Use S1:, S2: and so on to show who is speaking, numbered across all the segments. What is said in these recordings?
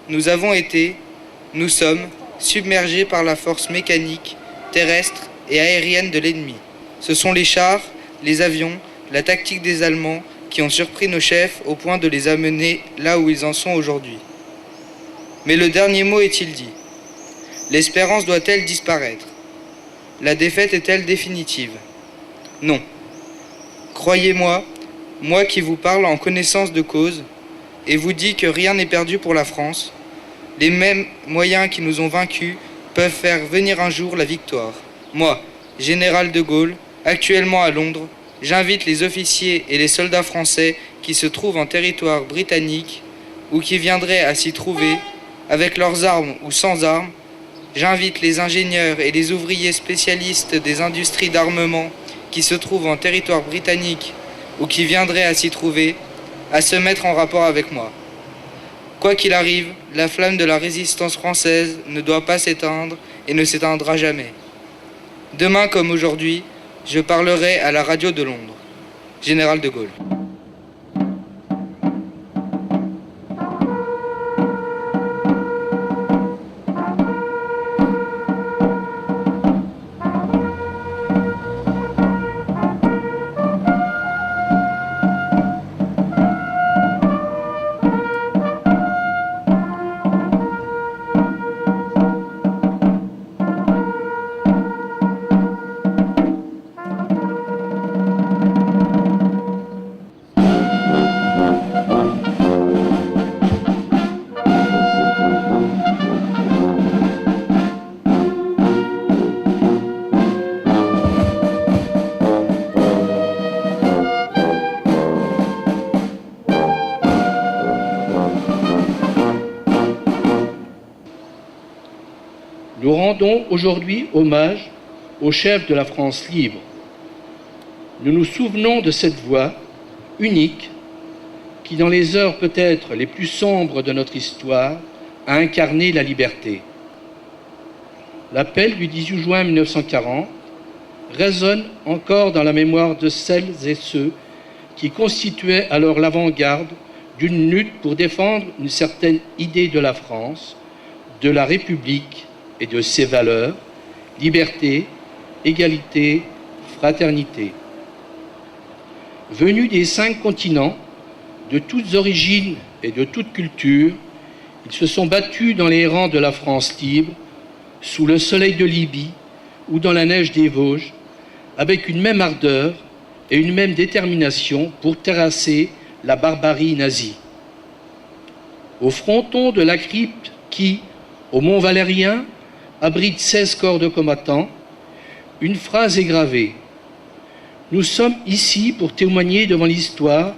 S1: nous avons été, nous sommes, submergés par la force mécanique, terrestre et aérienne de l'ennemi. Ce sont les chars, les avions, la tactique des Allemands qui ont surpris nos chefs au point de les amener là où ils en sont aujourd'hui. Mais le dernier mot est-il dit? L'espérance doit-elle disparaître? La défaite est-elle définitive? Non. Croyez-moi, moi qui vous parle en connaissance de cause, et vous dis que rien n'est perdu pour la France, les mêmes moyens qui nous ont vaincus peuvent faire venir un jour la victoire. Moi, général de Gaulle, actuellement à Londres, j'invite les officiers et les soldats français qui se trouvent en territoire britannique ou qui viendraient à s'y trouver, avec leurs armes ou sans armes. J'invite les ingénieurs et les ouvriers spécialistes des industries d'armement qui se trouvent en territoire britannique ou qui viendraient à s'y trouver, à se mettre en rapport avec moi. Quoi qu'il arrive, la flamme de la résistance française ne doit pas s'éteindre et ne s'éteindra jamais. Demain comme aujourd'hui, je parlerai à la radio de Londres. Général de Gaulle.
S2: Nous rendons aujourd'hui hommage au chef de la France libre. Nous nous souvenons de cette voix unique qui, dans les heures peut-être les plus sombres de notre histoire, a incarné la liberté. L'appel du 18 juin 1940 résonne encore dans la mémoire de celles et ceux qui constituaient alors l'avant-garde d'une lutte pour défendre une certaine idée de la France, de la République et de ses valeurs, liberté, égalité, fraternité. Venus des 5 continents, de toutes origines et de toutes cultures, ils se sont battus dans les rangs de la France libre, sous le soleil de Libye ou dans la neige des Vosges, avec une même ardeur et une même détermination pour terrasser la barbarie nazie. Au fronton de la crypte qui, au Mont Valérien, abrite 16 corps de combattants, une phrase est gravée. Nous sommes ici pour témoigner devant l'histoire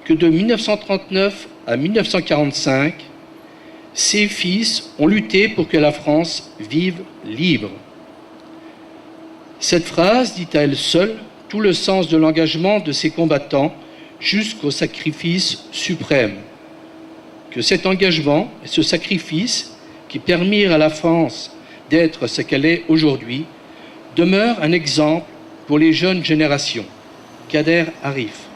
S2: que de 1939 à 1945, ses fils ont lutté pour que la France vive libre. Cette phrase dit à elle seule tout le sens de l'engagement de ces combattants jusqu'au sacrifice suprême. Que cet engagement et ce sacrifice qui permirent à la France d'être ce qu'elle est aujourd'hui, demeure un exemple pour les jeunes générations. Kader Arif.